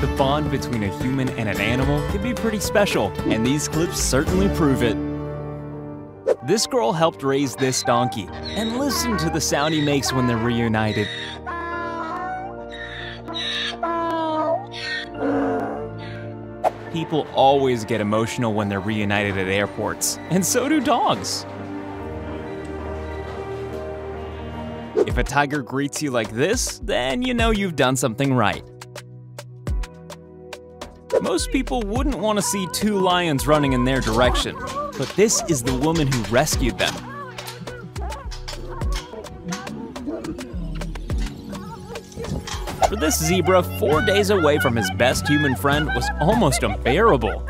The bond between a human and an animal can be pretty special, and these clips certainly prove it. This girl helped raise this donkey, and listen to the sound he makes when they're reunited. People always get emotional when they're reunited at airports, and so do dogs. If a tiger greets you like this, then you know you've done something right. Most people wouldn't want to see two lions running in their direction, but this is the woman who rescued them. For this zebra, 4 days away from his best human friend was almost unbearable.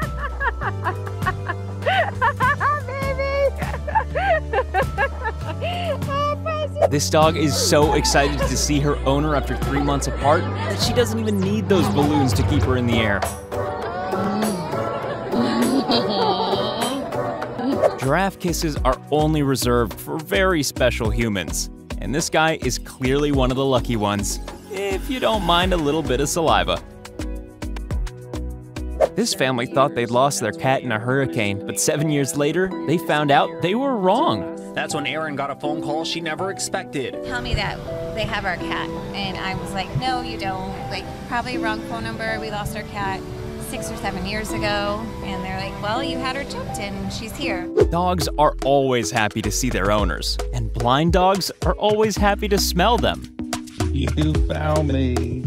This dog is so excited to see her owner after 3 months apart that she doesn't even need those balloons to keep her in the air. Giraffe kisses are only reserved for very special humans, and this guy is clearly one of the lucky ones, if you don't mind a little bit of saliva. This family thought they'd lost their cat in a hurricane, but 7 years later, they found out they were wrong. That's when Erin got a phone call she never expected. Tell me that they have our cat. And I was like, no, you don't. Like, probably wrong phone number. We lost our cat 6 or 7 years ago. And they're like, well, you had her chipped and she's here. Dogs are always happy to see their owners, and blind dogs are always happy to smell them. You found me.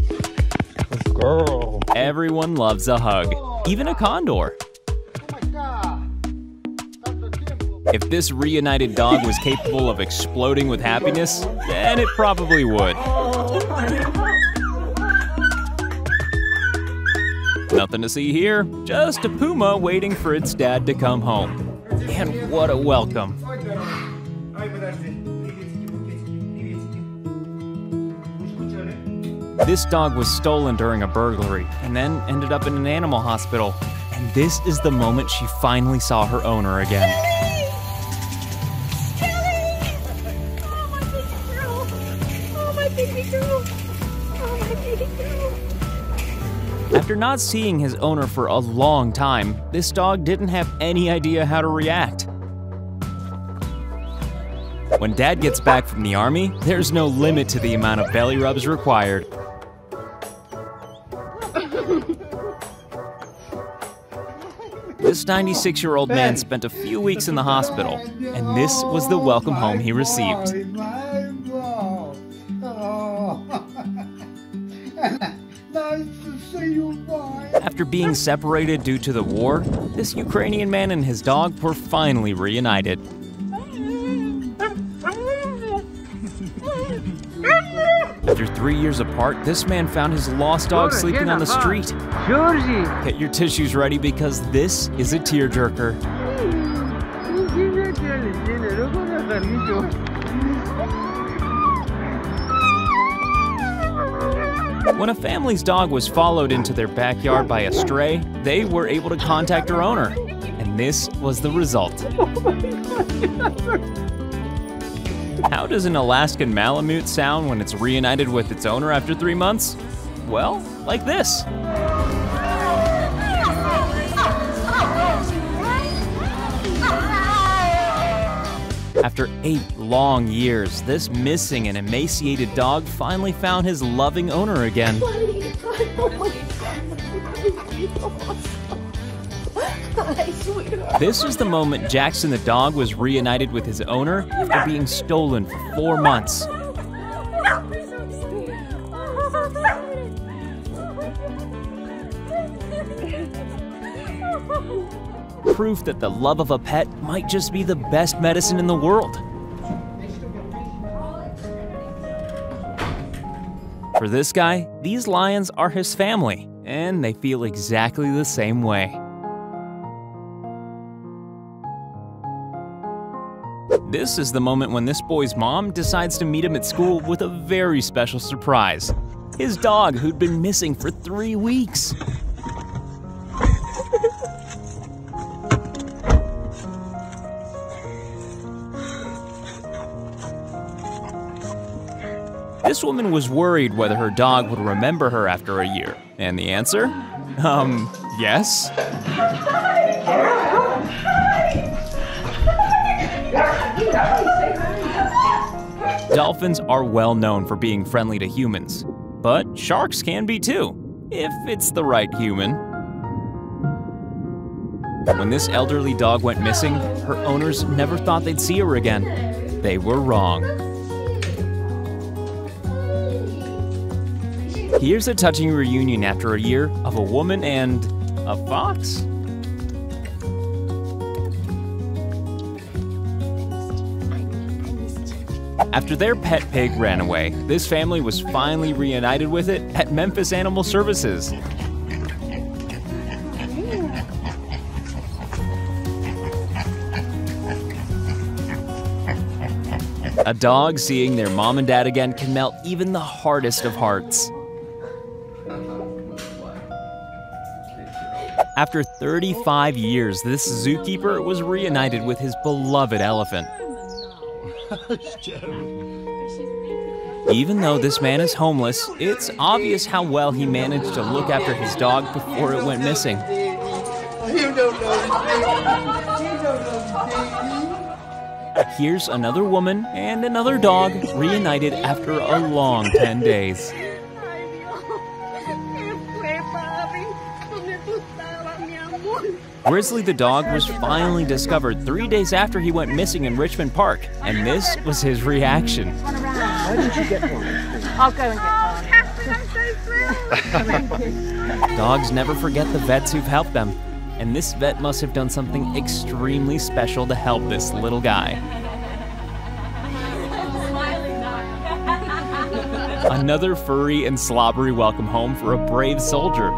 This girl. Everyone loves a hug, even a condor. If this reunited dog was capable of exploding with happiness, then it probably would. Nothing to see here, just a puma waiting for its dad to come home. And what a welcome. This dog was stolen during a burglary and then ended up in an animal hospital. And this is the moment she finally saw her owner again. After not seeing his owner for a long time, this dog didn't have any idea how to react. When Dad gets back from the army, there's no limit to the amount of belly rubs required. This 96-year-old man spent a few weeks in the hospital, and this was the welcome home he received. After being separated due to the war, this Ukrainian man and his dog were finally reunited. After 3 years apart, this man found his lost dog sleeping on the street. Get your tissues ready because this is a tearjerker. When a family's dog was followed into their backyard by a stray, they were able to contact her owner, and this was the result. How does an Alaskan Malamute sound when it's reunited with its owner after 3 months? Well, like this. After 8 long years, this missing and emaciated dog finally found his loving owner again. This was the moment Jackson the dog was reunited with his owner after being stolen for 4 months. Proof that the love of a pet might just be the best medicine in the world. For this guy, these lions are his family, and they feel exactly the same way. This is the moment when this boy's mom decides to meet him at school with a very special surprise. His dog, who'd been missing for 3 weeks. This woman was worried whether her dog would remember her after a year. And the answer? Yes. Dolphins are well known for being friendly to humans, but sharks can be too, if it's the right human. When this elderly dog went missing, her owners never thought they'd see her again. They were wrong. Here's a touching reunion after a year of a woman and a fox? After their pet pig ran away, this family was finally reunited with it at Memphis Animal Services. A dog seeing their mom and dad again can melt even the hardest of hearts. After 35 years, this zookeeper was reunited with his beloved elephant. Even though this man is homeless, it's obvious how well he managed to look after his dog before it went missing. Here's another woman and another dog reunited after a long 10 days. Grizzly the dog was finally discovered 3 days after he went missing in Richmond Park, and this was his reaction. Why didn't you get one? I'll go and get one. Dogs never forget the vets who've helped them, and this vet must have done something extremely special to help this little guy. Another furry and slobbery welcome home for a brave soldier.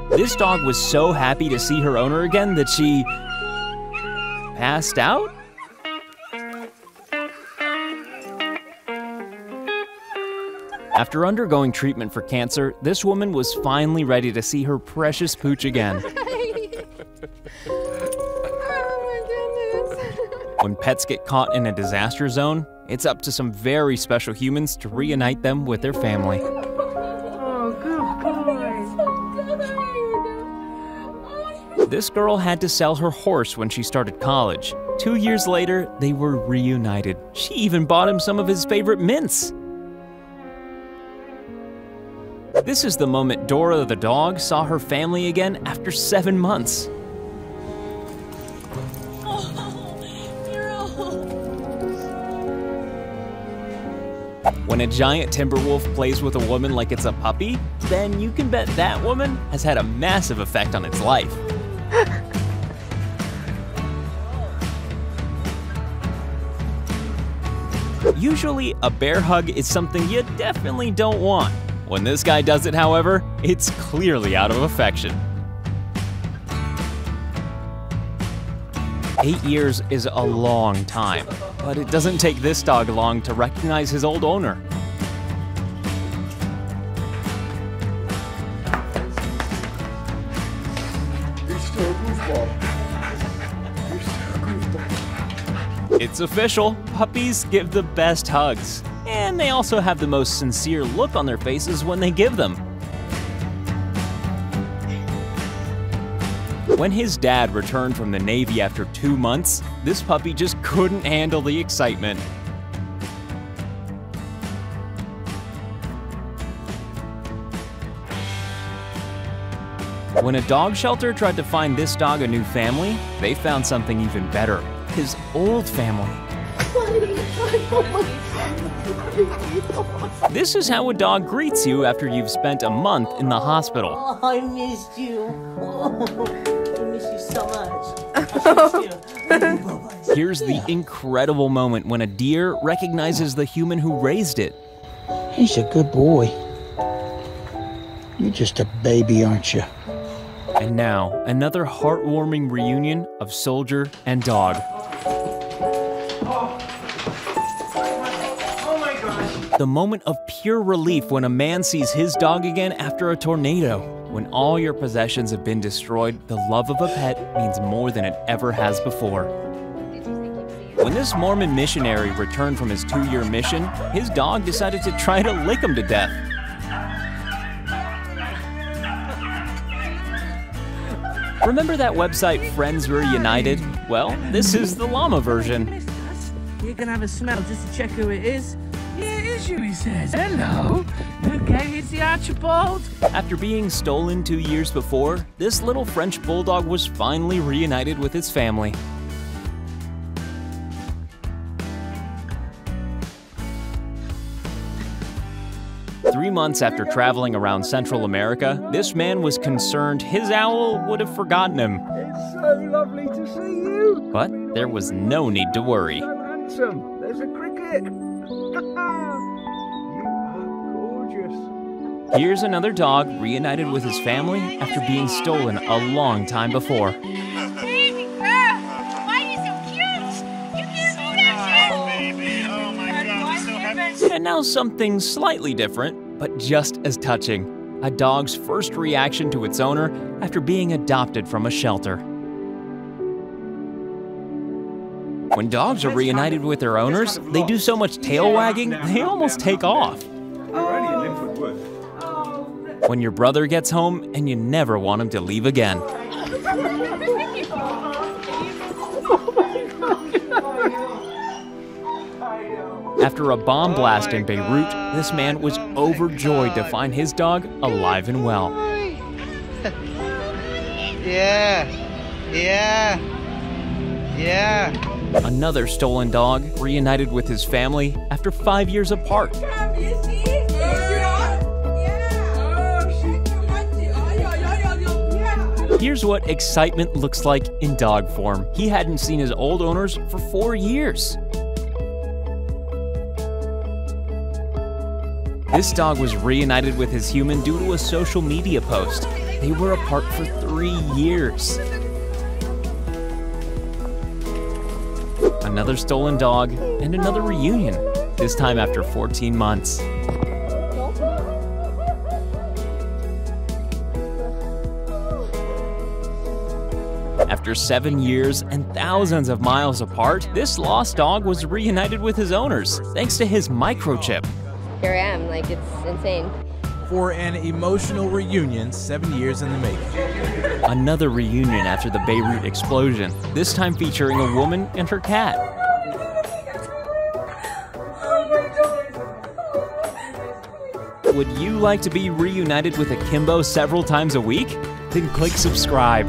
This dog was so happy to see her owner again that she passed out? After undergoing treatment for cancer, this woman was finally ready to see her precious pooch again. When pets get caught in a disaster zone, it's up to some very special humans to reunite them with their family. Oh, good boy. This girl had to sell her horse when she started college. 2 years later, they were reunited. She even bought him some of his favorite mints. This is the moment Dora the dog saw her family again after 7 months. When a giant timber wolf plays with a woman like it's a puppy, then you can bet that woman has had a massive effect on its life. Usually, a bear hug is something you definitely don't want. When this guy does it, however, it's clearly out of affection. 8 years is a long time, but it doesn't take this dog long to recognize his old owner. It's official, puppies give the best hugs. And they also have the most sincere look on their faces when they give them. When his dad returned from the Navy after 2 months, this puppy just couldn't handle the excitement. When a dog shelter tried to find this dog a new family, they found something even better: his old family. This is how a dog greets you after you've spent a month in the hospital. Oh, I missed you. Oh, I miss you so much. Here's the incredible moment when a deer recognizes the human who raised it. He's a good boy. You're just a baby, aren't you? And now, another heartwarming reunion of soldier and dog. The moment of pure relief when a man sees his dog again after a tornado. When all your possessions have been destroyed, the love of a pet means more than it ever has before. When this Mormon missionary returned from his 2-year mission, his dog decided to try to lick him to death. Remember that website Friends Reunited? Well, this is the llama version. You're gonna have a smell just to check who it is. Yeah, it is you, he says. Hello. Okay, it's the Archibald. After being stolen 2 years before, this little French bulldog was finally reunited with its family. Three months after traveling around Central America, this man was concerned his owl would have forgotten him. It's so lovely to see you. But there was no need to worry. So handsome. There's a cricket. You are gorgeous. Here's another dog reunited with his family after being stolen a long time before. Baby girl, why are you so cute? You can't be that cute. Baby, oh my God, I'm so happy. And now something slightly different, but just as touching. A dog's first reaction to its owner after being adopted from a shelter. When dogs are reunited with their owners, they do so much tail wagging, they almost take off. When your brother gets home and you never want him to leave again. After a bomb blast in Beirut, this man was overjoyed to find his dog alive and well. Yeah. Another stolen dog reunited with his family after 5 years apart. Here's what excitement looks like in dog form. He hadn't seen his old owners for 4 years. This dog was reunited with his human due to a social media post. They were apart for 3 years. Another stolen dog and another reunion, this time after 14 months. After 7 years and thousands of miles apart, this lost dog was reunited with his owners, thanks to his microchip. Here I am, like it's insane. For an emotional reunion 7 years in the making. Another reunion after the Beirut explosion, this time featuring a woman and her cat. Would you like to be reunited with Akimbo several times a week? Then click subscribe.